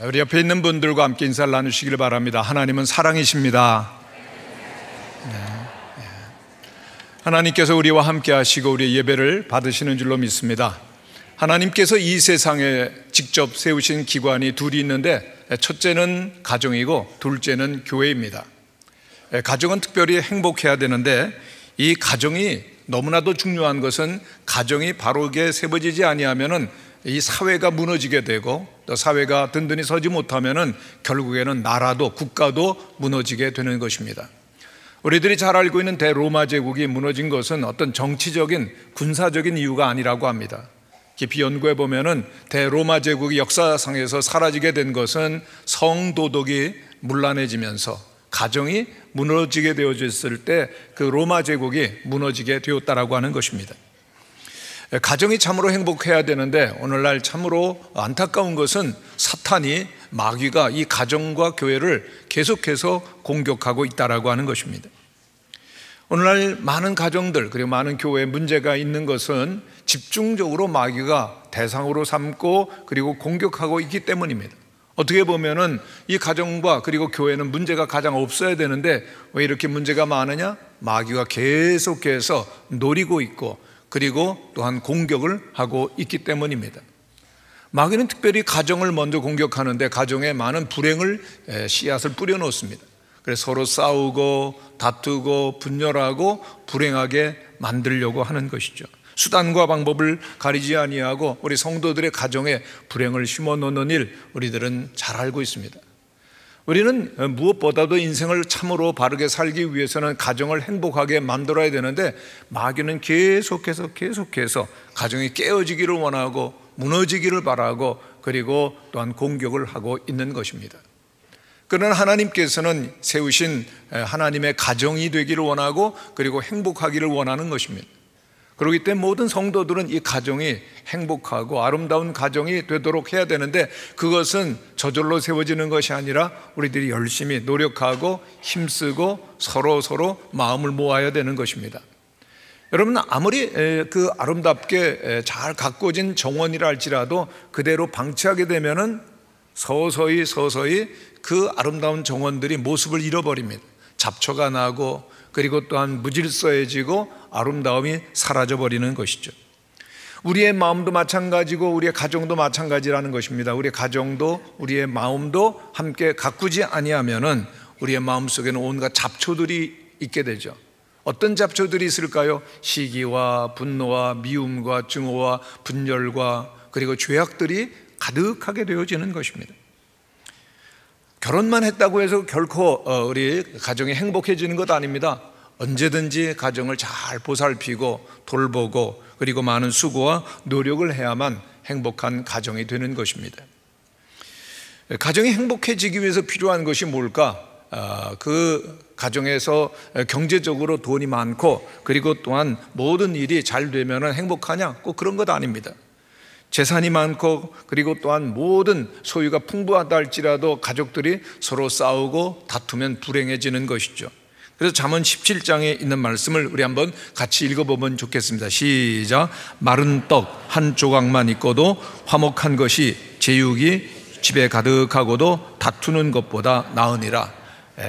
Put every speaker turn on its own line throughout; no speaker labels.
우리 옆에 있는 분들과 함께 인사를 나누시길 바랍니다. 하나님은 사랑이십니다. 하나님께서 우리와 함께 하시고 우리의 예배를 받으시는 줄로 믿습니다. 하나님께서 이 세상에 직접 세우신 기관이 둘이 있는데, 첫째는 가정이고 둘째는 교회입니다. 가정은 특별히 행복해야 되는데, 이 가정이 너무나도 중요한 것은 가정이 바르게 세워지지 아니하면은 이 사회가 무너지게 되고, 또 사회가 든든히 서지 못하면은 결국에는 나라도 국가도 무너지게 되는 것입니다. 우리들이 잘 알고 있는 대로마 제국이 무너진 것은 어떤 정치적인 군사적인 이유가 아니라고 합니다. 깊이 연구해 보면은 대로마 제국이 역사상에서 사라지게 된 것은 성도덕이 문란해지면서 가정이 무너지게 되어졌을 때 그 로마 제국이 무너지게 되었다라고 하는 것입니다. 가정이 참으로 행복해야 되는데, 오늘날 참으로 안타까운 것은 사탄이, 마귀가 이 가정과 교회를 계속해서 공격하고 있다라고 하는 것입니다. 오늘날 많은 가정들, 그리고 많은 교회에 문제가 있는 것은 집중적으로 마귀가 대상으로 삼고 그리고 공격하고 있기 때문입니다. 어떻게 보면은 이 가정과 그리고 교회는 문제가 가장 없어야 되는데 왜 이렇게 문제가 많으냐? 마귀가 계속해서 노리고 있고 그리고 또한 공격을 하고 있기 때문입니다. 마귀는 특별히 가정을 먼저 공격하는데 가정에 많은 불행을 씨앗을 뿌려놓습니다. 그래서 서로 싸우고 다투고 분열하고 불행하게 만들려고 하는 것이죠. 수단과 방법을 가리지 아니하고 우리 성도들의 가정에 불행을 심어놓는 일, 우리들은 잘 알고 있습니다. 우리는 무엇보다도 인생을 참으로 바르게 살기 위해서는 가정을 행복하게 만들어야 되는데, 마귀는 계속해서 가정이 깨어지기를 원하고 무너지기를 바라고 그리고 또한 공격을 하고 있는 것입니다. 그러나 하나님께서는 세우신 하나님의 가정이 되기를 원하고 그리고 행복하기를 원하는 것입니다. 그렇기 때문에 모든 성도들은 이 가정이 행복하고 아름다운 가정이 되도록 해야 되는데, 그것은 저절로 세워지는 것이 아니라 우리들이 열심히 노력하고 힘쓰고 서로 마음을 모아야 되는 것입니다. 여러분, 아무리 그 아름답게 잘 가꾸어진 정원이라 할지라도 그대로 방치하게 되면은 서서히 그 아름다운 정원들이 모습을 잃어버립니다. 잡초가 나고 그리고 또한 무질서해지고 아름다움이 사라져버리는 것이죠. 우리의 마음도 마찬가지고 우리의 가정도 마찬가지라는 것입니다. 우리의 가정도 우리의 마음도 함께 가꾸지 아니하면은 우리의 마음속에는 온갖 잡초들이 있게 되죠. 어떤 잡초들이 있을까요? 시기와 분노와 미움과 증오와 분열과 그리고 죄악들이 가득하게 되어지는 것입니다. 결혼만 했다고 해서 결코 우리 가정이 행복해지는 것 아닙니다. 언제든지 가정을 잘 보살피고 돌보고 그리고 많은 수고와 노력을 해야만 행복한 가정이 되는 것입니다. 가정이 행복해지기 위해서 필요한 것이 뭘까? 그 가정에서 경제적으로 돈이 많고 그리고 또한 모든 일이 잘 되면 행복하냐? 꼭 그런 것 아닙니다. 재산이 많고 그리고 또한 모든 소유가 풍부하다 할지라도 가족들이 서로 싸우고 다투면 불행해지는 것이죠. 그래서 잠언 17장에 있는 말씀을 우리 한번 같이 읽어보면 좋겠습니다. 시작. 마른 떡 한 조각만 있고도 화목한 것이 제육이 집에 가득하고도 다투는 것보다 나으니라.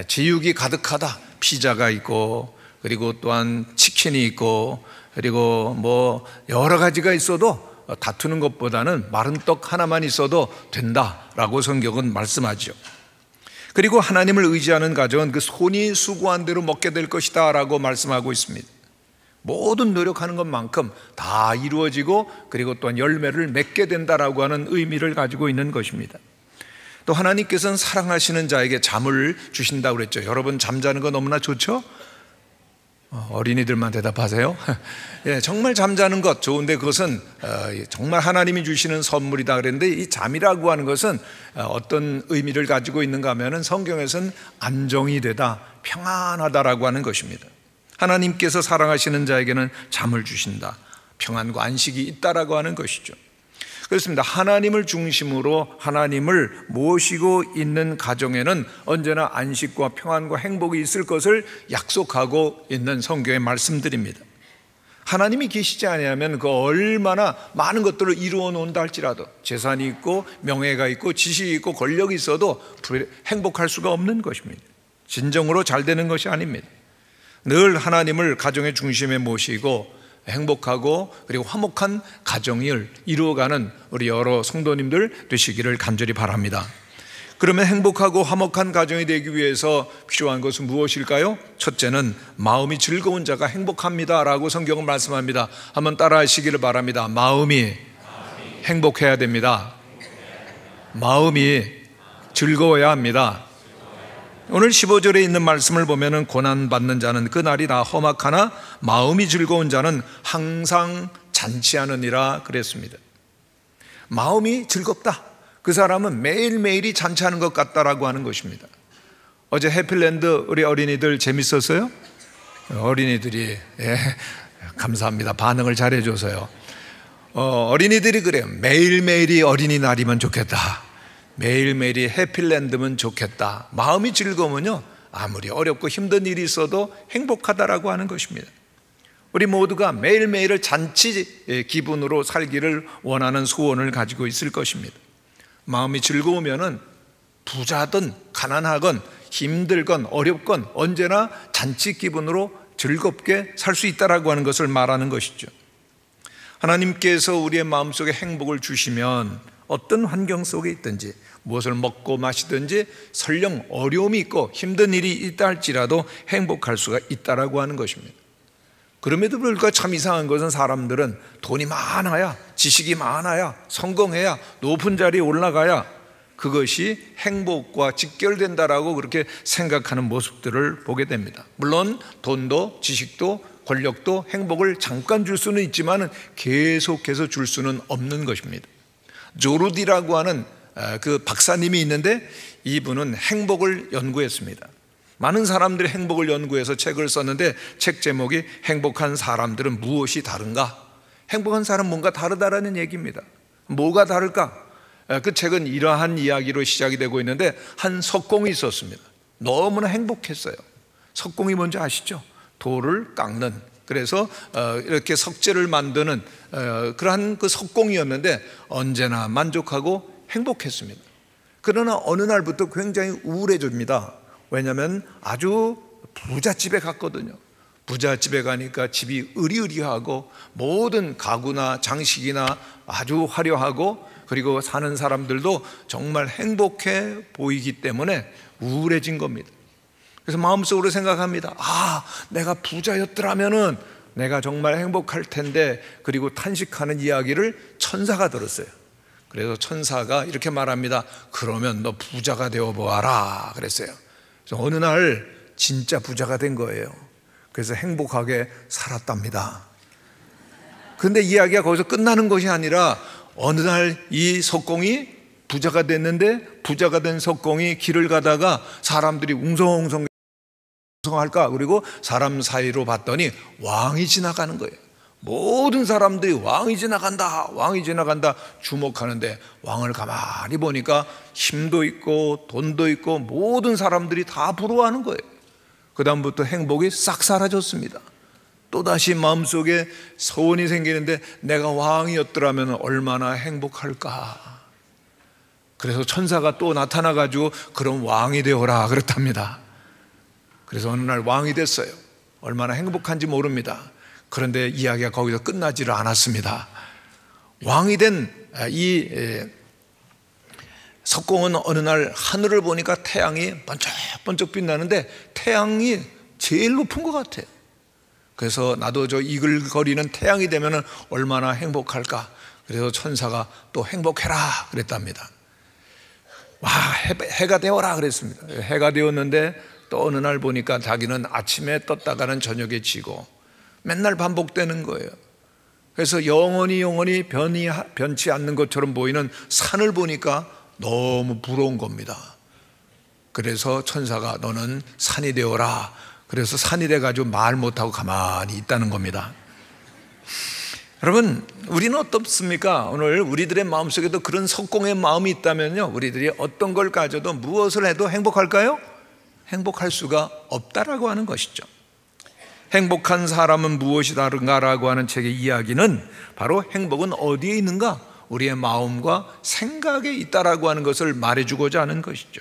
제육이 가득하다, 피자가 있고 그리고 또한 치킨이 있고 그리고 뭐 여러 가지가 있어도 다투는 것보다는 마른 떡 하나만 있어도 된다라고 성경은 말씀하죠. 그리고 하나님을 의지하는 가정은 그 손이 수고한 대로 먹게 될 것이다 라고 말씀하고 있습니다. 모든 노력하는 것만큼 다 이루어지고 그리고 또한 열매를 맺게 된다라고 하는 의미를 가지고 있는 것입니다. 또 하나님께서는 사랑하시는 자에게 잠을 주신다고 그랬죠. 여러분, 잠자는 거 너무나 좋죠? 어린이들만 대답하세요. 예, 정말 잠자는 것 좋은데 그것은 정말 하나님이 주시는 선물이다 그랬는데, 이 잠이라고 하는 것은 어떤 의미를 가지고 있는가 하면은 성경에서는 안정이 되다, 평안하다라고 하는 것입니다. 하나님께서 사랑하시는 자에게는 잠을 주신다, 평안과 안식이 있다라고 하는 것이죠. 그렇습니다. 하나님을 중심으로 하나님을 모시고 있는 가정에는 언제나 안식과 평안과 행복이 있을 것을 약속하고 있는 성경의 말씀들입니다. 하나님이 계시지 아니하면 그 얼마나 많은 것들을 이루어 놓는다 할지라도, 재산이 있고 명예가 있고 지식이 있고 권력이 있어도 행복할 수가 없는 것입니다. 진정으로 잘 되는 것이 아닙니다. 늘 하나님을 가정의 중심에 모시고 행복하고 그리고 화목한 가정을 이루어가는 우리 여러 성도님들 되시기를 간절히 바랍니다. 그러면 행복하고 화목한 가정이 되기 위해서 필요한 것은 무엇일까요? 첫째는 마음이 즐거운 자가 행복합니다 라고 성경은 말씀합니다. 한번 따라 하시기를 바랍니다. 마음이 행복해야 됩니다. 마음이 즐거워야 합니다. 오늘 15절에 있는 말씀을 보면 고난받는 자는 그날이 다 험악하나 마음이 즐거운 자는 항상 잔치하느니라 그랬습니다. 마음이 즐겁다, 그 사람은 매일매일이 잔치하는 것 같다라고 하는 것입니다. 어제 해필랜드 우리 어린이들 재밌었어요? 어린이들이 감사합니다. 반응을 잘해줘서요. 어린이들이 그래요. 매일매일이 어린이날이면 좋겠다, 매일매일이 해필랜드면 좋겠다. 마음이 즐거우면요 아무리 어렵고 힘든 일이 있어도 행복하다라고 하는 것입니다. 우리 모두가 매일매일을 잔치 기분으로 살기를 원하는 소원을 가지고 있을 것입니다. 마음이 즐거우면은 부자든 가난하건 힘들건 어렵건 언제나 잔치 기분으로 즐겁게 살 수 있다라고 하는 것을 말하는 것이죠. 하나님께서 우리의 마음속에 행복을 주시면 어떤 환경 속에 있든지 무엇을 먹고 마시든지 설령 어려움이 있고 힘든 일이 있다 할지라도 행복할 수가 있다라고 하는 것입니다. 그럼에도 불구하고 참 이상한 것은 사람들은 돈이 많아야, 지식이 많아야, 성공해야, 높은 자리에 올라가야 그것이 행복과 직결된다라고 그렇게 생각하는 모습들을 보게 됩니다. 물론 돈도 지식도 권력도 행복을 잠깐 줄 수는 있지만 계속해서 줄 수는 없는 것입니다. 조르디라고 하는 그 박사님이 있는데 이분은 행복을 연구했습니다. 많은 사람들이 행복을 연구해서 책을 썼는데 책 제목이 행복한 사람들은 무엇이 다른가? 행복한 사람은 뭔가 다르다라는 얘기입니다. 뭐가 다를까? 그 책은 이러한 이야기로 시작이 되고 있는데 한 석공이 있었습니다. 너무나 행복했어요. 석공이 뭔지 아시죠? 돌을 깎는, 그래서 이렇게 석재를 만드는 그러한 그 석공이었는데 언제나 만족하고 행복했습니다. 그러나 어느 날부터 굉장히 우울해집니다. 왜냐하면 아주 부잣집에 갔거든요. 부잣집에 가니까 집이 으리으리하고 모든 가구나 장식이나 아주 화려하고 그리고 사는 사람들도 정말 행복해 보이기 때문에 우울해진 겁니다. 그래서 마음속으로 생각합니다. 내가 부자였더라면은 내가 정말 행복할 텐데, 그리고 탄식하는 이야기를 천사가 들었어요. 그래서 천사가 이렇게 말합니다. 그러면 너 부자가 되어 보아라 그랬어요. 그래서 어느 날 진짜 부자가 된 거예요. 그래서 행복하게 살았답니다. 그런데 이야기가 거기서 끝나는 것이 아니라 어느 날 이 석공이 부자가 됐는데, 부자가 된 석공이 길을 가다가 사람들이 웅성웅성 할까? 그리고 사람 사이로 봤더니 왕이 지나가는 거예요. 모든 사람들이 왕이 지나간다, 왕이 지나간다 주목하는데 왕을 가만히 보니까 힘도 있고 돈도 있고 모든 사람들이 다 부러워하는 거예요. 그 다음부터 행복이 싹 사라졌습니다. 또다시 마음속에 소원이 생기는데 내가 왕이었더라면 얼마나 행복할까. 그래서 천사가 또 나타나가지고 그럼 왕이 되어라 그랬답니다. 그래서 어느 날 왕이 됐어요. 얼마나 행복한지 모릅니다. 그런데 이야기가 거기서 끝나지를 않았습니다. 왕이 된 이 석공은 어느 날 하늘을 보니까 태양이 번쩍번쩍 빛나는데 태양이 제일 높은 것 같아요. 그래서 나도 저 이글거리는 태양이 되면 얼마나 행복할까. 그래서 천사가 또 행복해라 그랬답니다. 해가 되어라 그랬습니다. 해가 되었는데 또 어느 날 보니까 자기는 아침에 떴다가는 저녁에 지고 맨날 반복되는 거예요. 그래서 영원히 변치 않는 것처럼 보이는 산을 보니까 너무 부러운 겁니다. 그래서 천사가 너는 산이 되어라. 그래서 산이 돼가지고 말 못하고 가만히 있다는 겁니다. 여러분, 우리는 어떻습니까? 오늘 우리들의 마음속에도 그런 석공의 마음이 있다면요, 우리들이 어떤 걸 가져도 무엇을 해도 행복할까요? 행복할 수가 없다라고 하는 것이죠. 행복한 사람은 무엇이 다른가라고 하는 책의 이야기는 바로 행복은 어디에 있는가? 우리의 마음과 생각에 있다라고 하는 것을 말해주고자 하는 것이죠.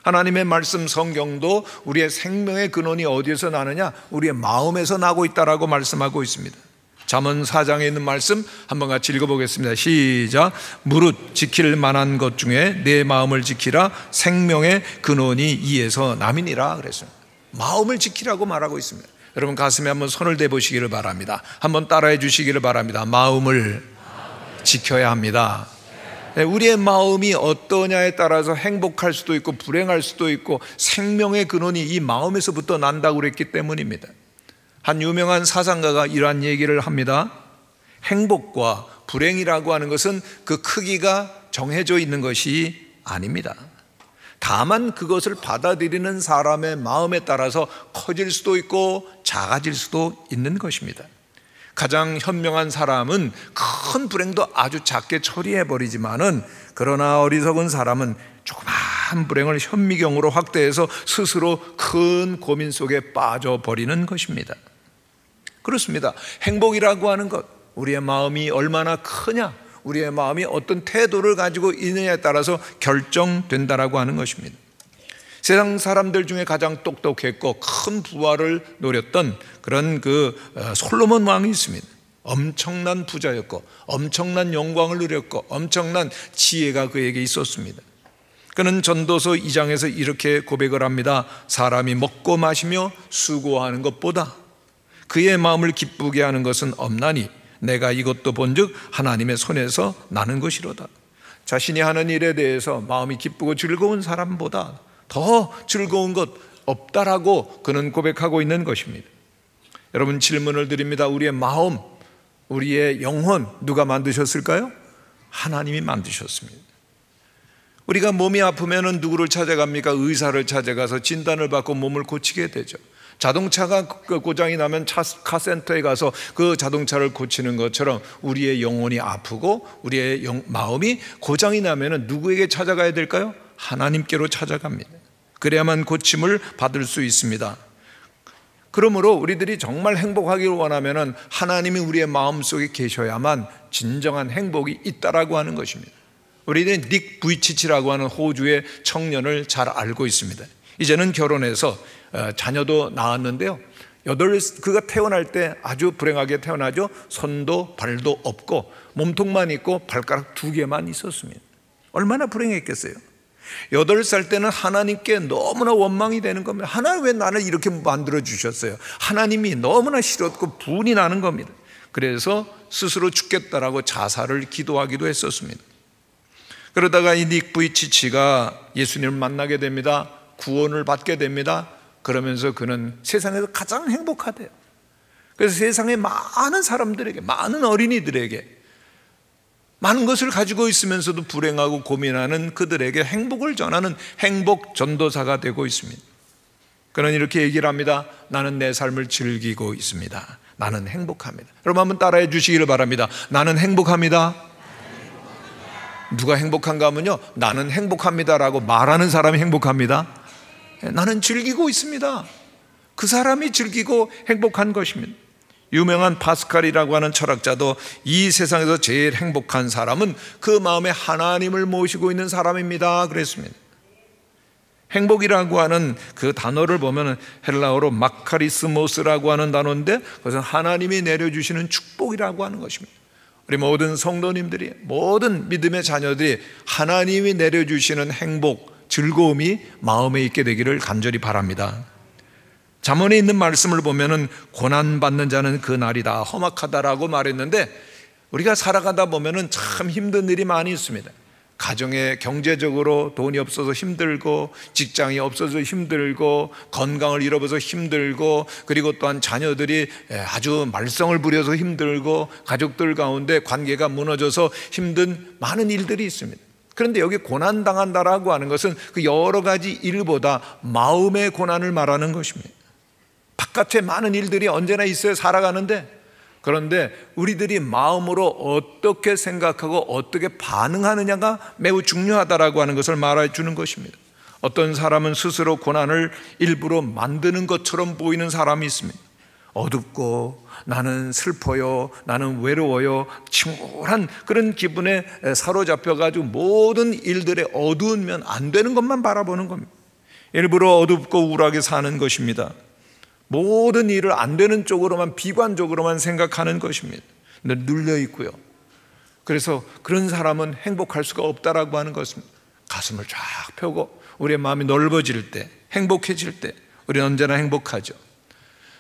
하나님의 말씀 성경도 우리의 생명의 근원이 어디에서 나느냐? 우리의 마음에서 나고 있다라고 말씀하고 있습니다. 잠언 4장에 있는 말씀 한번 같이 읽어보겠습니다. 시작. 무릇 지킬 만한 것 중에 내 마음을 지키라. 생명의 근원이 이에서 남이니라 그랬습니다. 마음을 지키라고 말하고 있습니다. 여러분 가슴에 한번 손을 대보시기를 바랍니다. 한번 따라해 주시기를 바랍니다. 마음을 지켜야 합니다. 우리의 마음이 어떠냐에 따라서 행복할 수도 있고 불행할 수도 있고 생명의 근원이 이 마음에서부터 난다고 그랬기 때문입니다. 한 유명한 사상가가 이러한 얘기를 합니다. 행복과 불행이라고 하는 것은 그 크기가 정해져 있는 것이 아닙니다. 다만 그것을 받아들이는 사람의 마음에 따라서 커질 수도 있고 작아질 수도 있는 것입니다. 가장 현명한 사람은 큰 불행도 아주 작게 처리해버리지만은 그러나 어리석은 사람은 조그마한 불행을 현미경으로 확대해서 스스로 큰 고민 속에 빠져버리는 것입니다. 그렇습니다. 행복이라고 하는 것, 우리의 마음이 얼마나 크냐, 우리의 마음이 어떤 태도를 가지고 있느냐에 따라서 결정된다라고 하는 것입니다. 세상 사람들 중에 가장 똑똑했고 큰 부활을 노렸던 그런 솔로몬 왕이 있습니다. 엄청난 부자였고 엄청난 영광을 누렸고 엄청난 지혜가 그에게 있었습니다. 그는 전도서 2장에서 이렇게 고백을 합니다. 사람이 먹고 마시며 수고하는 것보다 그의 마음을 기쁘게 하는 것은 없나니 내가 이것도 본즉 하나님의 손에서 나는 것이로다. 자신이 하는 일에 대해서 마음이 기쁘고 즐거운 사람보다 더 즐거운 것 없다라고 그는 고백하고 있는 것입니다. 여러분 질문을 드립니다. 우리의 마음, 우리의 영혼 누가 만드셨을까요? 하나님이 만드셨습니다. 우리가 몸이 아프면 누구를 찾아갑니까? 의사를 찾아가서 진단을 받고 몸을 고치게 되죠. 자동차가 고장이 나면 카센터에 가서 그 자동차를 고치는 것처럼 우리의 영혼이 아프고 우리의 마음이 고장이 나면 누구에게 찾아가야 될까요? 하나님께로 찾아갑니다. 그래야만 고침을 받을 수 있습니다. 그러므로 우리들이 정말 행복하기를 원하면 하나님이 우리의 마음속에 계셔야만 진정한 행복이 있다라고 하는 것입니다. 우리는 닉 부이치치라고 하는 호주의 청년을 잘 알고 있습니다. 이제는 결혼해서 자녀도 낳았는데요, 그가 태어날 때 아주 불행하게 태어나죠. 손도 발도 없고 몸통만 있고 발가락 2개만 있었습니다. 얼마나 불행했겠어요. 8살 때는 하나님께 너무나 원망이 되는 겁니다. 하나님 왜 나를 이렇게 만들어 주셨어요? 하나님이 너무나 싫었고 분이 나는 겁니다. 그래서 스스로 죽겠다라고 자살을 기도하기도 했었습니다. 그러다가 이 닉 부이치치가 예수님을 만나게 됩니다. 구원을 받게 됩니다. 그러면서 그는 세상에서 가장 행복하대요. 그래서 세상의 많은 사람들에게, 많은 어린이들에게 많은 것을 가지고 있으면서도 불행하고 고민하는 그들에게 행복을 전하는 행복 전도사가 되고 있습니다. 그는 이렇게 얘기를 합니다. 나는 내 삶을 즐기고 있습니다. 나는 행복합니다. 여러분 한번 따라해 주시기를 바랍니다. 나는 행복합니다. 누가 행복한가 하면요, 나는 행복합니다라고 말하는 사람이 행복합니다. 나는 즐기고 있습니다. 그 사람이 즐기고 행복한 것입니다. 유명한 파스칼이라고 하는 철학자도 이 세상에서 제일 행복한 사람은 그 마음에 하나님을 모시고 있는 사람입니다 그랬습니다. 행복이라고 하는 그 단어를 보면 헬라어로 마카리스모스라고 하는 단어인데 그것은 하나님이 내려주시는 축복이라고 하는 것입니다. 우리 모든 성도님들이, 모든 믿음의 자녀들이 하나님이 내려주시는 행복, 즐거움이 마음에 있게 되기를 간절히 바랍니다. 잠언에 있는 말씀을 보면은 고난받는 자는 그 날이 다 험악하다라고 말했는데 우리가 살아가다 보면은 참 힘든 일이 많이 있습니다. 가정에 경제적으로 돈이 없어서 힘들고, 직장이 없어서 힘들고, 건강을 잃어버려서 힘들고, 그리고 또한 자녀들이 아주 말썽을 부려서 힘들고, 가족들 가운데 관계가 무너져서 힘든 많은 일들이 있습니다. 그런데 여기 고난당한다라고 하는 것은 그 여러 가지 일보다 마음의 고난을 말하는 것입니다. 바깥에 많은 일들이 언제나 있어요, 살아가는데. 그런데 우리들이 마음으로 어떻게 생각하고 어떻게 반응하느냐가 매우 중요하다라고 하는 것을 말해 주는 것입니다. 어떤 사람은 스스로 고난을 일부러 만드는 것처럼 보이는 사람이 있습니다. 어둡고 나는 슬퍼요, 나는 외로워요, 침울한 그런 기분에 사로잡혀가지고 모든 일들에 어두운 면 안 되는 것만 바라보는 겁니다. 일부러 어둡고 우울하게 사는 것입니다. 모든 일을 안 되는 쪽으로만, 비관적으로만 생각하는 것입니다. 근데 눌려 있고요. 그래서 그런 사람은 행복할 수가 없다라고 하는 것입니다. 가슴을 쫙 펴고 우리의 마음이 넓어질 때, 행복해질 때 우리는 언제나 행복하죠.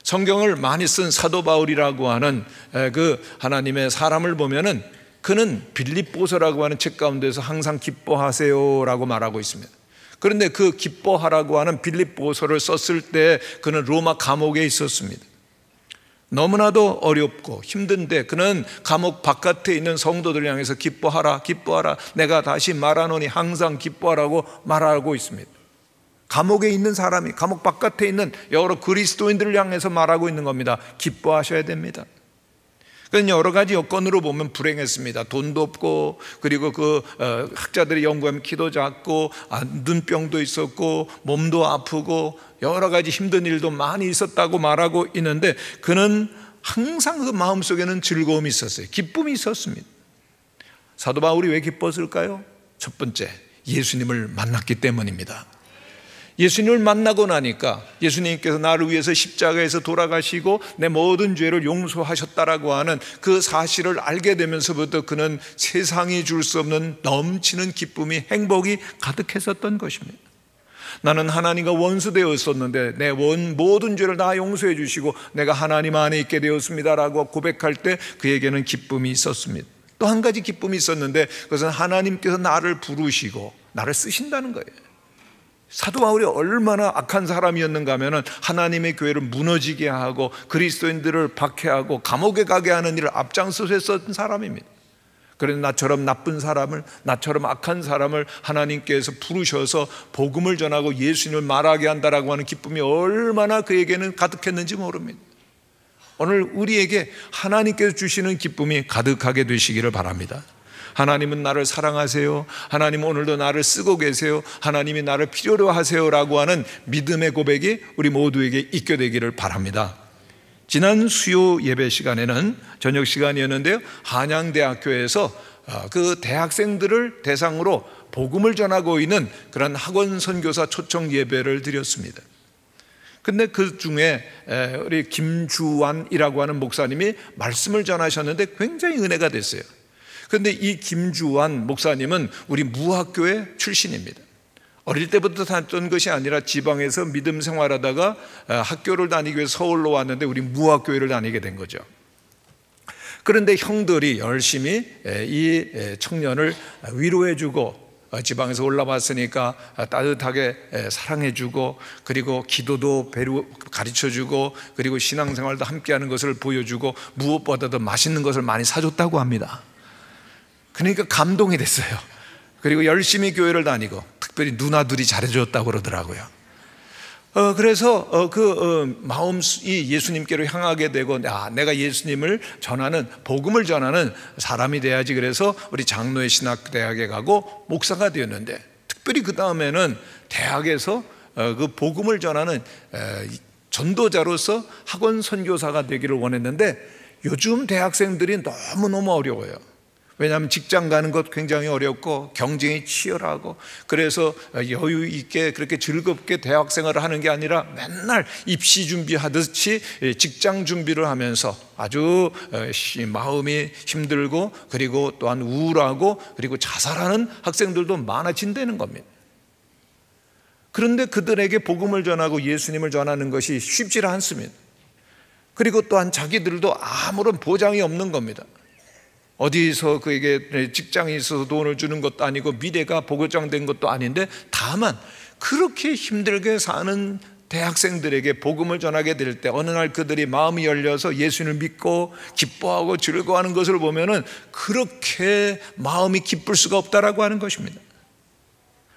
성경을 많이 쓴 사도 바울이라고 하는 그 하나님의 사람을 보면은 그는 빌립보서라고 하는 책 가운데서 항상 기뻐하세요라고 말하고 있습니다. 그런데 그 기뻐하라고 하는 빌립보서를 썼을 때 그는 로마 감옥에 있었습니다. 너무나도 어렵고 힘든데 그는 감옥 바깥에 있는 성도들을 향해서 기뻐하라, 기뻐하라, 내가 다시 말하노니 항상 기뻐하라고 말하고 있습니다. 감옥에 있는 사람이 감옥 바깥에 있는 여러 그리스도인들을 향해서 말하고 있는 겁니다. 기뻐하셔야 됩니다. 그건 여러 가지 여건으로 보면 불행했습니다. 돈도 없고, 그리고 학자들이 연구하면 키도 작고, 눈병도 있었고, 몸도 아프고, 여러 가지 힘든 일도 많이 있었다고 말하고 있는데 그는 항상 그 마음속에는 즐거움이 있었어요. 기쁨이 있었습니다. 사도 바울이 왜 기뻤을까요? 첫 번째, 예수님을 만났기 때문입니다. 예수님을 만나고 나니까 예수님께서 나를 위해서 십자가에서 돌아가시고 내 모든 죄를 용서하셨다라고 하는 그 사실을 알게 되면서부터 그는 세상이 줄 수 없는 넘치는 기쁨이, 행복이 가득했었던 것입니다. 나는 하나님과 원수되어 있었는데 내 모든 죄를 다 용서해 주시고 내가 하나님 안에 있게 되었습니다라고 고백할 때 그에게는 기쁨이 있었습니다. 또 한 가지 기쁨이 있었는데 그것은 하나님께서 나를 부르시고 나를 쓰신다는 거예요. 사도 바울이 얼마나 악한 사람이었는가 하면 하나님의 교회를 무너지게 하고 그리스도인들을 박해하고 감옥에 가게 하는 일을 앞장서서 했었던 사람입니다. 그런데 나처럼 나쁜 사람을, 나처럼 악한 사람을 하나님께서 부르셔서 복음을 전하고 예수님을 말하게 한다라고 하는 기쁨이 얼마나 그에게는 가득했는지 모릅니다. 오늘 우리에게 하나님께서 주시는 기쁨이 가득하게 되시기를 바랍니다. 하나님은 나를 사랑하세요. 하나님은 오늘도 나를 쓰고 계세요. 하나님이 나를 필요로 하세요라고 하는 믿음의 고백이 우리 모두에게 있게 되기를 바랍니다. 지난 수요 예배 시간에는 저녁 시간이었는데요, 한양대학교에서 그 대학생들을 대상으로 복음을 전하고 있는 그런 학원 선교사 초청 예배를 드렸습니다. 근데 그 중에 우리 김주환이라고 하는 목사님이 말씀을 전하셨는데 굉장히 은혜가 됐어요. 그런데 이 김주환 목사님은 우리 무학교의 출신입니다. 어릴 때부터 다녔던 것이 아니라 지방에서 믿음 생활하다가 학교를 다니기 위해서 서울로 왔는데 우리 무학교회를 다니게 된 거죠. 그런데 형들이 열심히 이 청년을 위로해주고 지방에서 올라왔으니까 따뜻하게 사랑해주고, 그리고 기도도 가르쳐주고, 그리고 신앙생활도 함께하는 것을 보여주고, 무엇보다도 맛있는 것을 많이 사줬다고 합니다. 그러니까 감동이 됐어요. 그리고 열심히 교회를 다니고 특별히 누나들이 잘해줬다고 그러더라고요. 그래서 마음이 예수님께로 향하게 되고, 내가 예수님을 전하는, 복음을 전하는 사람이 돼야지. 그래서 우리 장로의 신학대학에 가고 목사가 되었는데, 특별히 그 다음에는 대학에서 그 복음을 전하는 전도자로서 학원 선교사가 되기를 원했는데 요즘 대학생들이 너무너무 어려워요. 왜냐하면 직장 가는 것 굉장히 어렵고 경쟁이 치열하고, 그래서 여유 있게 그렇게 즐겁게 대학 생활을 하는 게 아니라 맨날 입시 준비하듯이 직장 준비를 하면서 아주 마음이 힘들고, 그리고 또한 우울하고, 그리고 자살하는 학생들도 많아진다는 겁니다. 그런데 그들에게 복음을 전하고 예수님을 전하는 것이 쉽지 않습니다. 그리고 또한 자기들도 아무런 보장이 없는 겁니다. 어디서 그에게 직장이 있어서 돈을 주는 것도 아니고 미래가 보장된 것도 아닌데, 다만 그렇게 힘들게 사는 대학생들에게 복음을 전하게 될 때 어느 날 그들이 마음이 열려서 예수님을 믿고 기뻐하고 즐거워하는 것을 보면은 그렇게 마음이 기쁠 수가 없다라고 하는 것입니다.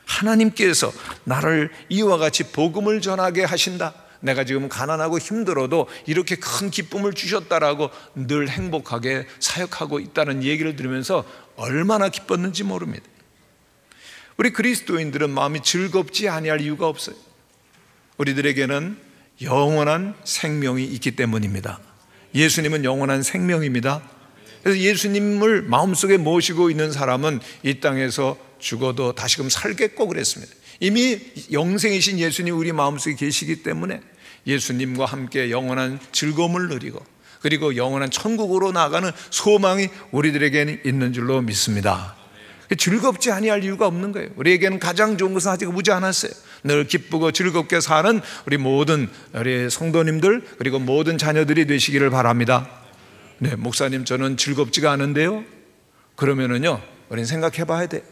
하나님께서 나를 이와 같이 복음을 전하게 하신다, 내가 지금 가난하고 힘들어도 이렇게 큰 기쁨을 주셨다라고 늘 행복하게 사역하고 있다는 얘기를 들으면서 얼마나 기뻤는지 모릅니다. 우리 그리스도인들은 마음이 즐겁지 아니할 이유가 없어요. 우리들에게는 영원한 생명이 있기 때문입니다. 예수님은 영원한 생명입니다. 그래서 예수님을 마음속에 모시고 있는 사람은 이 땅에서 죽어도 다시금 살겠고 그랬습니다. 이미 영생이신 예수님 우리 마음속에 계시기 때문에 예수님과 함께 영원한 즐거움을 누리고 그리고 영원한 천국으로 나아가는 소망이 우리들에게는 있는 줄로 믿습니다. 즐겁지 아니할 이유가 없는 거예요. 우리에게는 가장 좋은 것은 아직 오지 않았어요. 늘 기쁘고 즐겁게 사는 우리 모든 우리 성도님들 그리고 모든 자녀들이 되시기를 바랍니다. 네, 목사님 저는 즐겁지가 않은데요. 그러면은요 우리는 생각해 봐야 돼.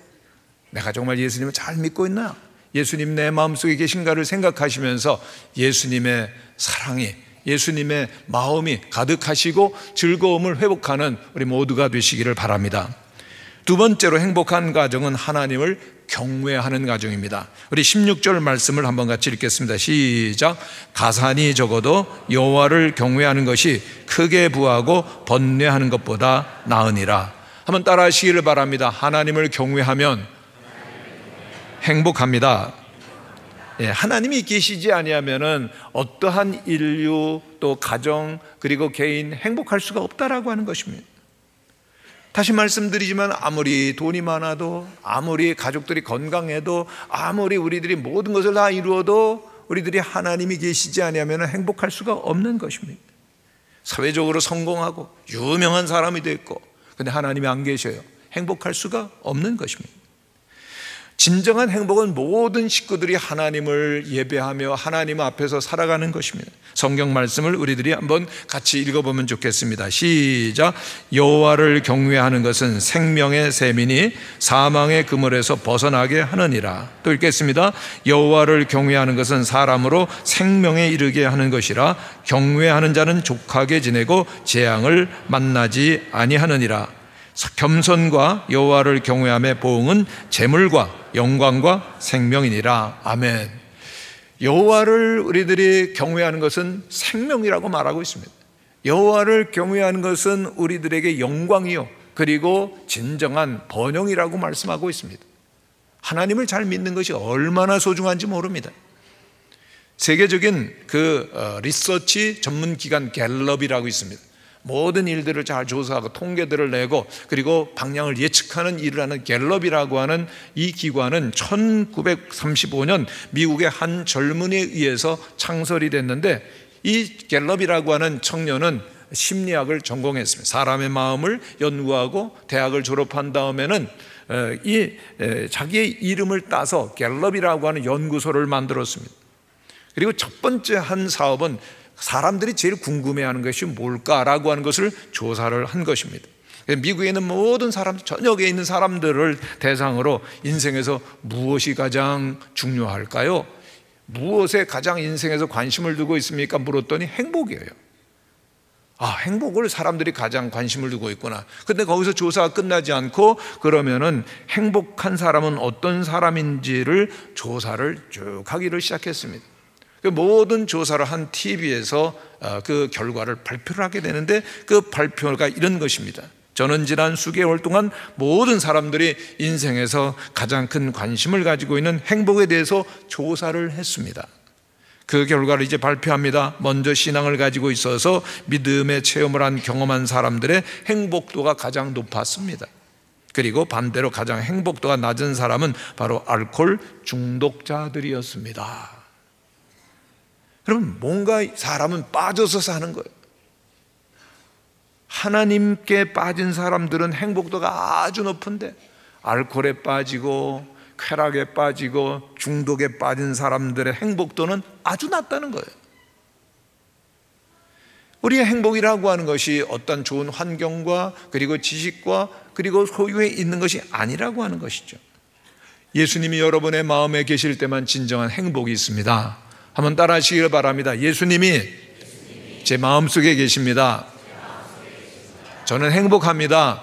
내가 정말 예수님을 잘 믿고 있나? 예수님 내 마음속에 계신가를 생각하시면서 예수님의 사랑이 예수님의 마음이 가득하시고 즐거움을 회복하는 우리 모두가 되시기를 바랍니다. 두 번째로 행복한 가정은 하나님을 경외하는 가정입니다. 우리 16절 말씀을 한번 같이 읽겠습니다. 시작. 가산이 적어도 여호와를 경외하는 것이 크게 부하고 번뇌하는 것보다 나으니라. 한번 따라 하시기를 바랍니다. 하나님을 경외하면 행복합니다. 예, 하나님이 계시지 아니하면은 어떠한 인류 또 가정 그리고 개인 행복할 수가 없다라고 하는 것입니다. 다시 말씀드리지만 아무리 돈이 많아도 아무리 가족들이 건강해도 아무리 우리들이 모든 것을 다 이루어도 우리들이 하나님이 계시지 아니하면 행복할 수가 없는 것입니다. 사회적으로 성공하고 유명한 사람이 됐고 근데 하나님이 안 계셔요. 행복할 수가 없는 것입니다. 진정한 행복은 모든 식구들이 하나님을 예배하며 하나님 앞에서 살아가는 것입니다. 성경 말씀을 우리들이 한번 같이 읽어보면 좋겠습니다. 시작. 여호와를 경외하는 것은 생명의 셈이니 사망의 그물에서 벗어나게 하느니라. 또 읽겠습니다. 여호와를 경외하는 것은 사람으로 생명에 이르게 하는 것이라. 경외하는 자는 족하게 지내고 재앙을 만나지 아니하느니라. 겸손과 여호와를 경외함의 보응은 재물과 영광과 생명이니라. 아멘. 여호와를 우리들이 경외하는 것은 생명이라고 말하고 있습니다. 여호와를 경외하는 것은 우리들에게 영광이요 그리고 진정한 번영이라고 말씀하고 있습니다. 하나님을 잘 믿는 것이 얼마나 소중한지 모릅니다. 세계적인 리서치 전문 기관 갤럽이라고 있습니다. 모든 일들을 잘 조사하고 통계들을 내고 그리고 방향을 예측하는 일을 하는 갤럽이라고 하는 이 기관은 1935년 미국의 한 젊은이에 의해서 창설이 됐는데 이 갤럽이라고 하는 청년은 심리학을 전공했습니다. 사람의 마음을 연구하고 대학을 졸업한 다음에는 자기의 이름을 따서 갤럽이라고 하는 연구소를 만들었습니다. 그리고 첫 번째 한 사업은 사람들이 제일 궁금해하는 것이 뭘까라고 하는 것을 조사를 한 것입니다. 미국에 있는 모든 사람, 전역에 있는 사람들을 대상으로 인생에서 무엇이 가장 중요할까요? 무엇에 가장 인생에서 관심을 두고 있습니까? 물었더니 행복이에요. 행복을 사람들이 가장 관심을 두고 있구나. 근데 거기서 조사가 끝나지 않고 그러면은 행복한 사람은 어떤 사람인지를 조사를 쭉 하기를 시작했습니다. 모든 조사를 한 TV에서 그 결과를 발표를 하게 되는데 그 발표가 이런 것입니다. 저는 지난 수개월 동안 모든 사람들이 인생에서 가장 큰 관심을 가지고 있는 행복에 대해서 조사를 했습니다. 그 결과를 이제 발표합니다. 먼저 신앙을 가지고 있어서 믿음의 체험을 한 경험한 사람들의 행복도가 가장 높았습니다. 그리고 반대로 가장 행복도가 낮은 사람은 바로 알코올 중독자들이었습니다. 그럼 뭔가 사람은 빠져서 사는 거예요. 하나님께 빠진 사람들은 행복도가 아주 높은데 알코올에 빠지고 쾌락에 빠지고 중독에 빠진 사람들의 행복도는 아주 낮다는 거예요. 우리의 행복이라고 하는 것이 어떤 좋은 환경과 그리고 지식과 그리고 소유에 있는 것이 아니라고 하는 것이죠. 예수님이 여러분의 마음에 계실 때만 진정한 행복이 있습니다. 한번 따라 하시길 바랍니다. 예수님이 제 마음속에 계십니다. 저는 행복합니다.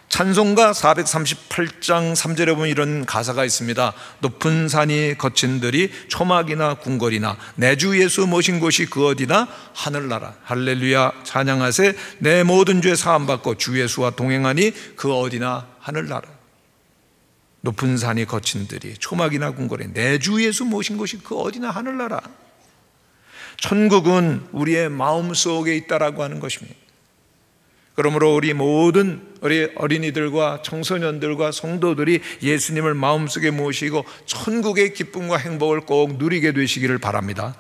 찬송가 438장 3절에 보면 이런 가사가 있습니다. 높은 산이 거친 들이 초막이나 궁궐이나 내 주 예수 모신 곳이 그 어디나 하늘나라. 할렐루야 찬양하세. 내 모든 죄 사함받고 주 예수와 동행하니 그 어디나 하늘나라. 높은 산이 거친 들이 초막이나 궁궐에 내 주 예수 모신 곳이 그 어디나 하늘나라. 천국은 우리의 마음속에 있다라고 하는 것입니다. 그러므로 우리 모든 우리 어린이들과 청소년들과 성도들이 예수님을 마음속에 모시고 천국의 기쁨과 행복을 꼭 누리게 되시기를 바랍니다.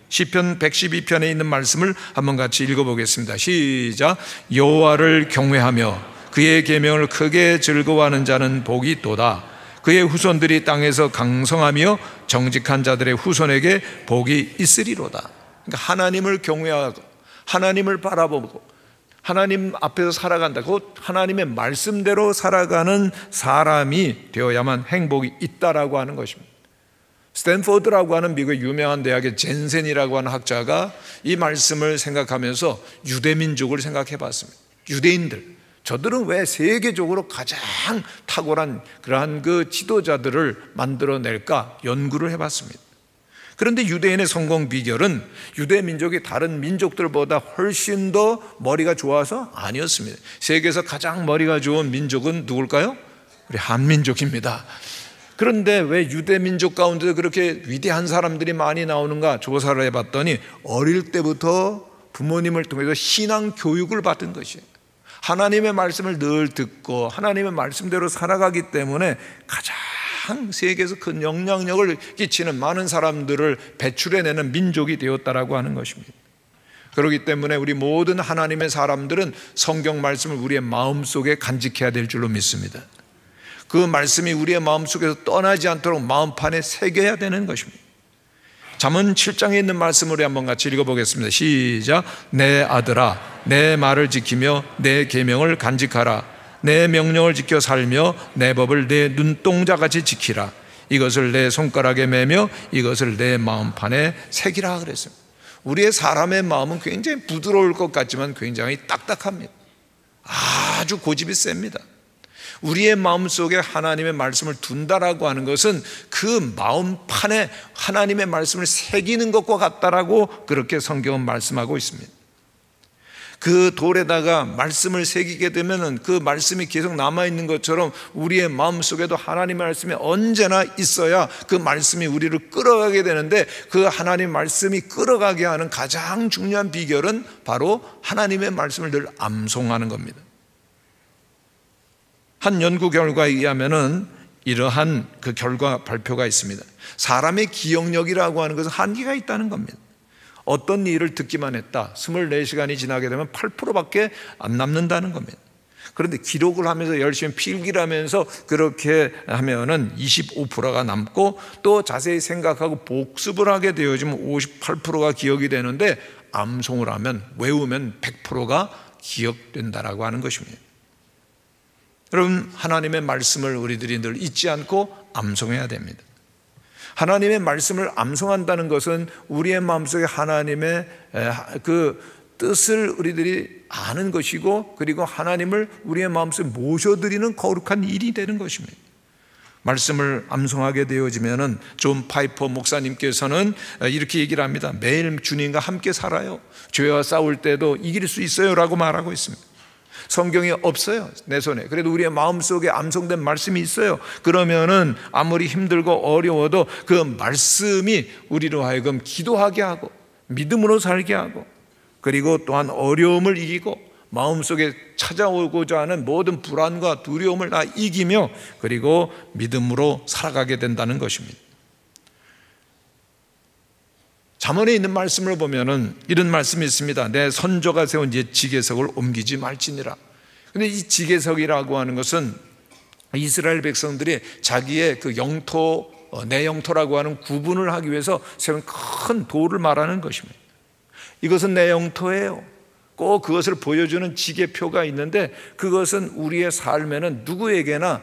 시편 112편에 있는 말씀을 한번 같이 읽어보겠습니다. 시작. 여호와를 경외하며 그의 계명을 크게 즐거워하는 자는 복이 있도다. 그의 후손들이 땅에서 강성하며 정직한 자들의 후손에게 복이 있으리로다. 그러니까 하나님을 경외하고 하나님을 바라보고 하나님 앞에서 살아간다. 곧 하나님의 말씀대로 살아가는 사람이 되어야만 행복이 있다라고 하는 것입니다. 스탠포드라고 하는 미국의 유명한 대학의 젠센이라고 하는 학자가 이 말씀을 생각하면서 유대민족을 생각해 봤습니다. 유대인들, 저들은 왜 세계적으로 가장 탁월한 그러한 그 지도자들을 만들어낼까 연구를 해봤습니다. 그런데 유대인의 성공 비결은 유대 민족이 다른 민족들보다 훨씬 더 머리가 좋아서 아니었습니다. 세계에서 가장 머리가 좋은 민족은 누굴까요? 우리 한민족입니다. 그런데 왜 유대 민족 가운데 그렇게 위대한 사람들이 많이 나오는가 조사를 해봤더니 어릴 때부터 부모님을 통해서 신앙 교육을 받은 것이에요. 하나님의 말씀을 늘 듣고 하나님의 말씀대로 살아가기 때문에 가장 세계에서 큰 영향력을 끼치는 많은 사람들을 배출해내는 민족이 되었다라고 하는 것입니다. 그렇기 때문에 우리 모든 하나님의 사람들은 성경 말씀을 우리의 마음속에 간직해야 될 줄로 믿습니다. 그 말씀이 우리의 마음속에서 떠나지 않도록 마음판에 새겨야 되는 것입니다. 잠언 7장에 있는 말씀을 한번 같이 읽어보겠습니다. 시작. 내 아들아 내 말을 지키며 내 계명을 간직하라. 내 명령을 지켜 살며 내 법을 내 눈동자같이 지키라. 이것을 내 손가락에 매며 이것을 내 마음판에 새기라 그랬습니다. 우리의 사람의 마음은 굉장히 부드러울 것 같지만 굉장히 딱딱합니다. 아주 고집이 셉니다. 우리의 마음속에 하나님의 말씀을 둔다라고 하는 것은 그 마음판에 하나님의 말씀을 새기는 것과 같다라고 그렇게 성경은 말씀하고 있습니다. 그 돌에다가 말씀을 새기게 되면 그 말씀이 계속 남아있는 것처럼 우리의 마음속에도 하나님의 말씀이 언제나 있어야 그 말씀이 우리를 끌어가게 되는데 그 하나님의 말씀이 끌어가게 하는 가장 중요한 비결은 바로 하나님의 말씀을 늘 암송하는 겁니다. 한 연구 결과에 의하면은 이러한 그 결과 발표가 있습니다. 사람의 기억력이라고 하는 것은 한계가 있다는 겁니다. 어떤 일을 듣기만 했다 24시간이 지나게 되면 8%밖에 안 남는다는 겁니다. 그런데 기록을 하면서 열심히 필기를 하면서 그렇게 하면은 25%가 남고 또 자세히 생각하고 복습을 하게 되어지면 58%가 기억이 되는데 암송을 하면 외우면 100%가 기억된다라고 하는 것입니다. 여러분 하나님의 말씀을 우리들이 늘 잊지 않고 암송해야 됩니다. 하나님의 말씀을 암송한다는 것은 우리의 마음속에 하나님의 그 뜻을 우리들이 아는 것이고 그리고 하나님을 우리의 마음속에 모셔드리는 거룩한 일이 되는 것입니다. 말씀을 암송하게 되어지면은 존 파이퍼 목사님께서는 이렇게 얘기를 합니다. 매일 주님과 함께 살아요. 죄와 싸울 때도 이길 수 있어요 라고 말하고 있습니다. 성경이 없어요 내 손에. 그래도 우리의 마음속에 암송된 말씀이 있어요. 그러면은 아무리 힘들고 어려워도 그 말씀이 우리로 하여금 기도하게 하고 믿음으로 살게 하고 그리고 또한 어려움을 이기고 마음속에 찾아오고자 하는 모든 불안과 두려움을 다 이기며 그리고 믿음으로 살아가게 된다는 것입니다. 잠언에 있는 말씀을 보면은 이런 말씀이 있습니다. 내 선조가 세운 옛 지계석을 옮기지 말지니라. 근데 이 지계석이라고 하는 것은 이스라엘 백성들이 자기의 그 영토, 내 영토라고 하는 구분을 하기 위해서 세운 큰 돌을 말하는 것입니다. 이것은 내 영토예요. 꼭 그것을 보여주는 지계표가 있는데 그것은 우리의 삶에는 누구에게나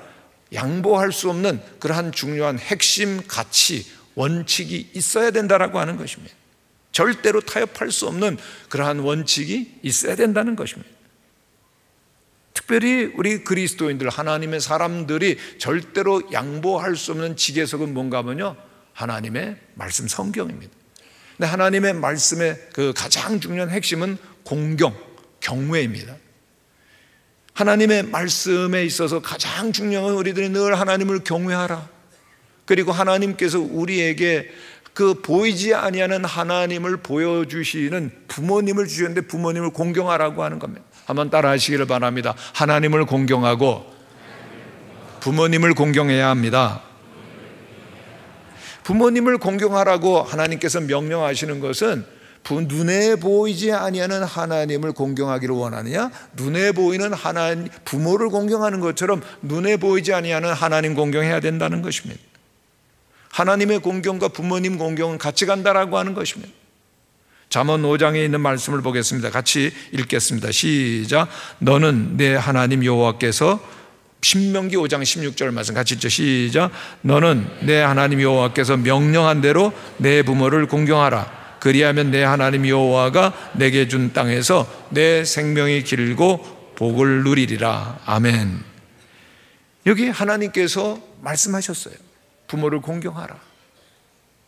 양보할 수 없는 그러한 중요한 핵심 가치, 원칙이 있어야 된다라고 하는 것입니다. 절대로 타협할 수 없는 그러한 원칙이 있어야 된다는 것입니다. 특별히 우리 그리스도인들 하나님의 사람들이 절대로 양보할 수 없는 지계석은 뭔가 하면요 하나님의 말씀 성경입니다. 근데 하나님의 말씀의 그 가장 중요한 핵심은 공경, 경외입니다. 하나님의 말씀에 있어서 가장 중요한 우리들이 늘 하나님을 경외하라. 그리고 하나님께서 우리에게 그 보이지 아니하는 하나님을 보여주시는 부모님을 주셨는데 부모님을 공경하라고 하는 겁니다. 한번 따라 하시기를 바랍니다. 하나님을 공경하고 부모님을 공경해야 합니다. 부모님을 공경하라고 하나님께서 명령하시는 것은 눈에 보이지 아니하는 하나님을 공경하기를 원하느냐, 눈에 보이는 하나님 부모를 공경하는 것처럼 눈에 보이지 아니하는 하나님 공경해야 된다는 것입니다. 하나님의 공경과 부모님 공경은 같이 간다라고 하는 것입니다. 잠언 5장에 있는 말씀을 보겠습니다. 같이 읽겠습니다. 시작. 너는 내 하나님 여호와께서, 신명기 5장 16절 말씀 같이 읽죠. 시작. 너는 내 하나님 여호와께서 명령한 대로 내 부모를 공경하라. 그리하면 내 하나님 여호와가 내게 준 땅에서 내 생명이 길고 복을 누리리라. 아멘. 여기 하나님께서 말씀하셨어요. 부모를 공경하라.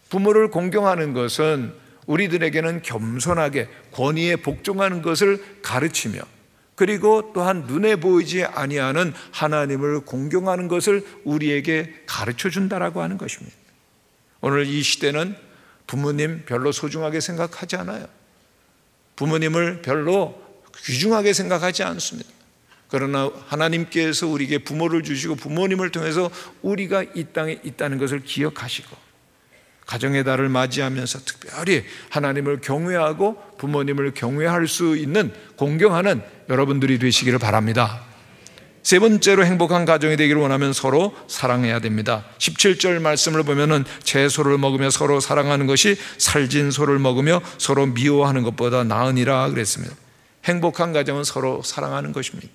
부모를 공경하는 것은 우리들에게는 겸손하게 권위에 복종하는 것을 가르치며, 그리고 또한 눈에 보이지 아니하는 하나님을 공경하는 것을 우리에게 가르쳐 준다라고 하는 것입니다. 오늘 이 시대는 부모님 별로 소중하게 생각하지 않아요. 부모님을 별로 귀중하게 생각하지 않습니다. 그러나 하나님께서 우리에게 부모를 주시고 부모님을 통해서 우리가 이 땅에 있다는 것을 기억하시고, 가정의 달을 맞이하면서 특별히 하나님을 경외하고 부모님을 경외할 수 있는 공경하는 여러분들이 되시기를 바랍니다. 세 번째로 행복한 가정이 되기를 원하면 서로 사랑해야 됩니다. 17절 말씀을 보면은 채소를 먹으며 서로 사랑하는 것이 살진 소를 먹으며 서로 미워하는 것보다 나으니라 그랬습니다. 행복한 가정은 서로 사랑하는 것입니다.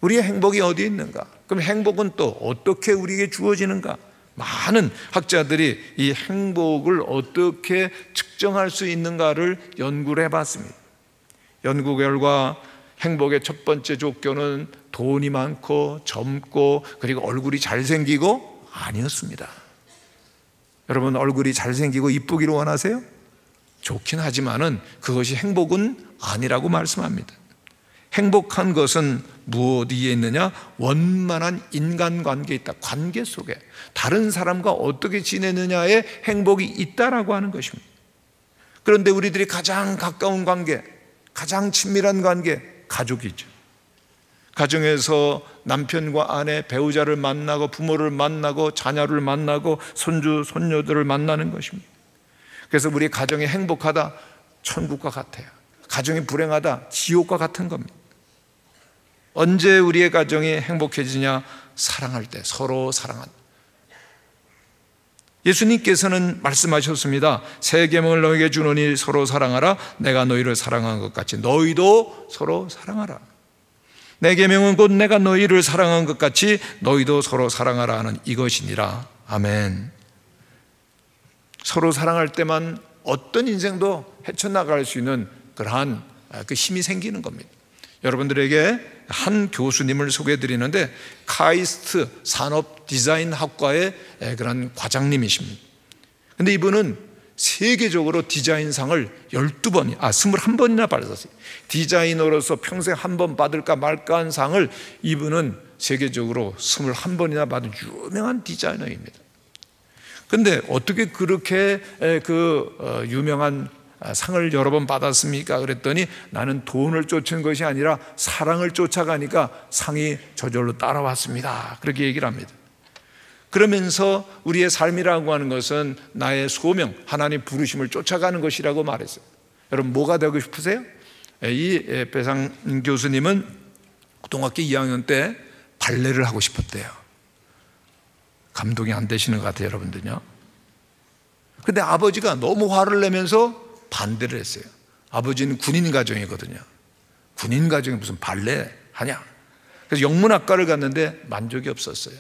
우리의 행복이 어디에 있는가? 그럼 행복은 또 어떻게 우리에게 주어지는가? 많은 학자들이 이 행복을 어떻게 측정할 수 있는가를 연구를 해봤습니다. 연구 결과 행복의 첫 번째 조건은 돈이 많고 젊고 그리고 얼굴이 잘생기고 아니었습니다. 여러분, 얼굴이 잘생기고 이쁘기를 원하세요? 좋긴 하지만은 그것이 행복은 아니라고 말씀합니다. 행복한 것은 무엇이에 있느냐? 원만한 인간관계에 있다. 관계 속에 다른 사람과 어떻게 지내느냐에 행복이 있다라고 하는 것입니다. 그런데 우리들이 가장 가까운 관계, 가장 친밀한 관계, 가족이죠. 가정에서 남편과 아내, 배우자를 만나고 부모를 만나고 자녀를 만나고 손주, 손녀들을 만나는 것입니다. 그래서 우리 가정이 행복하다, 천국과 같아요. 가정이 불행하다, 지옥과 같은 겁니다. 언제 우리의 가정이 행복해지냐? 사랑할 때, 서로 사랑한다. 예수님께서는 말씀하셨습니다. 새 계명을 너에게 주노니 서로 사랑하라. 내가 너희를 사랑한 것 같이 너희도 서로 사랑하라. 내 계명은 곧 내가 너희를 사랑한 것 같이 너희도 서로 사랑하라 하는 이것이니라. 아멘. 서로 사랑할 때만 어떤 인생도 헤쳐나갈 수 있는 그러한 그 힘이 생기는 겁니다. 여러분들에게 한 교수님을 소개해 드리는데, 카이스트 산업디자인학과의 그런 과장님이십니다. 근데 이분은 세계적으로 디자인상을 21번이나 받았어요. 디자이너로서 평생 한 번 받을까 말까 한 상을 이분은 세계적으로 21번이나 받은 유명한 디자이너입니다. 근데 어떻게 그렇게 유명한 상을 여러 번 받았습니까? 그랬더니 나는 돈을 쫓은 것이 아니라 사랑을 쫓아가니까 상이 저절로 따라왔습니다. 그렇게 얘기를 합니다. 그러면서 우리의 삶이라고 하는 것은 나의 소명, 하나님 부르심을 쫓아가는 것이라고 말했어요. 여러분, 뭐가 되고 싶으세요? 이 배상 교수님은 고등학교 2학년 때 발레를 하고 싶었대요. 감동이 안 되시는 것 같아요, 여러분들요. 근데 아버지가 너무 화를 내면서 반대를 했어요. 아버지는 군인 가정이거든요. 군인 가정에 무슨 발레 하냐? 그래서 영문학과를 갔는데 만족이 없었어요.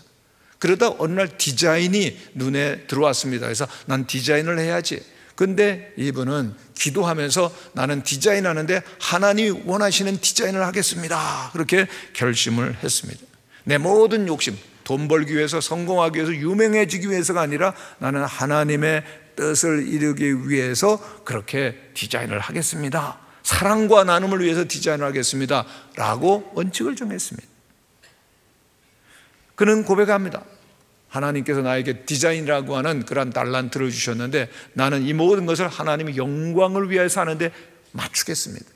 그러다 어느 날 디자인이 눈에 들어왔습니다. 그래서 난 디자인을 해야지. 근데 이분은 기도하면서 나는 디자인하는데 하나님이 원하시는 디자인을 하겠습니다. 그렇게 결심을 했습니다. 내 모든 욕심, 돈 벌기 위해서, 성공하기 위해서, 유명해지기 위해서가 아니라 나는 하나님의 뜻을 이루기 위해서 그렇게 디자인을 하겠습니다. 사랑과 나눔을 위해서 디자인을 하겠습니다 라고 원칙을 정했습니다. 그는 고백합니다. 하나님께서 나에게 디자인이라고 하는 그런 달란트를 주셨는데 나는 이 모든 것을 하나님의 영광을 위해서 하는데 맞추겠습니다.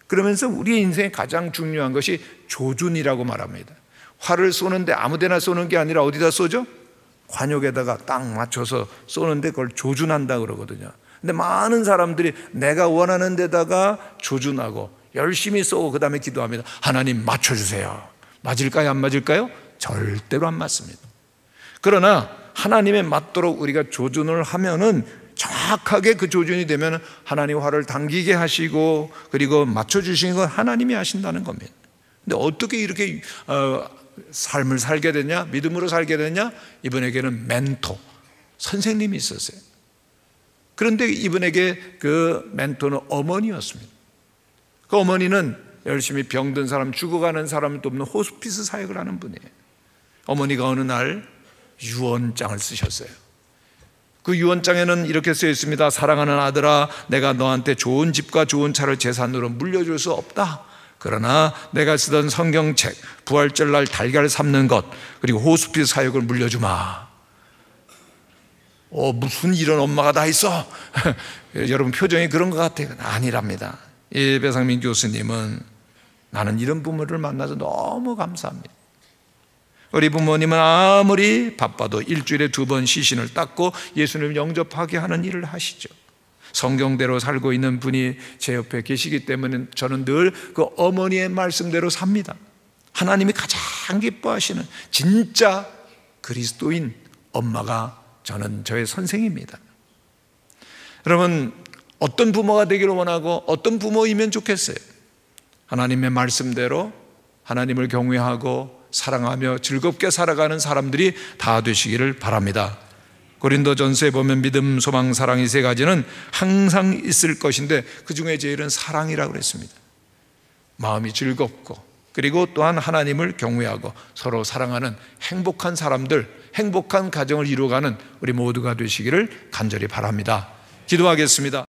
그러면서 우리의 인생에 가장 중요한 것이 조준이라고 말합니다. 활을 쏘는데 아무데나 쏘는 게 아니라 어디다 쏘죠? 관역에다가 딱 맞춰서 쏘는데 그걸 조준한다 그러거든요. 근데 많은 사람들이 내가 원하는 데다가 조준하고 열심히 쏘고 그 다음에 기도합니다. 하나님 맞춰주세요. 맞을까요? 안 맞을까요? 절대로 안 맞습니다. 그러나 하나님에 맞도록 우리가 조준을 하면은 정확하게 그 조준이 되면 하나님 화를 당기게 하시고 그리고 맞춰주시는 건 하나님이 하신다는 겁니다. 근데 어떻게 이렇게 삶을 살게 되냐? 믿음으로 살게 되냐? 이분에게는 멘토, 선생님이 있었어요. 그런데 이분에게 그 멘토는 어머니였습니다. 그 어머니는 열심히 병든 사람, 죽어가는 사람 돕는 호스피스 사역을 하는 분이에요. 어머니가 어느 날 유언장을 쓰셨어요. 그 유언장에는 이렇게 쓰여 있습니다. 사랑하는 아들아, 내가 너한테 좋은 집과 좋은 차를 재산으로 물려줄 수 없다. 그러나 내가 쓰던 성경책, 부활절날 달걀 삶는 것, 그리고 호스피스 사역을 물려주마. 무슨 이런 엄마가 다 있어? 여러분 표정이 그런 것 같아요. 아니랍니다. 이 배상민 교수님은 나는 이런 부모를 만나서 너무 감사합니다. 우리 부모님은 아무리 바빠도 일주일에 2번 시신을 닦고 예수님을 영접하게 하는 일을 하시죠. 성경대로 살고 있는 분이 제 옆에 계시기 때문에 저는 늘 그 어머니의 말씀대로 삽니다. 하나님이 가장 기뻐하시는 진짜 그리스도인 엄마가 저는 저의 선생입니다. 여러분 어떤 부모가 되기를 원하고 어떤 부모이면 좋겠어요? 하나님의 말씀대로 하나님을 경외하고 사랑하며 즐겁게 살아가는 사람들이 다 되시기를 바랍니다. 고린도전서에 보면 믿음, 소망, 사랑 이 3가지는 항상 있을 것인데 그 중에 제일은 사랑이라고 그랬습니다. 마음이 즐겁고 그리고 또한 하나님을 경외하고 서로 사랑하는 행복한 사람들, 행복한 가정을 이루어가는 우리 모두가 되시기를 간절히 바랍니다. 기도하겠습니다.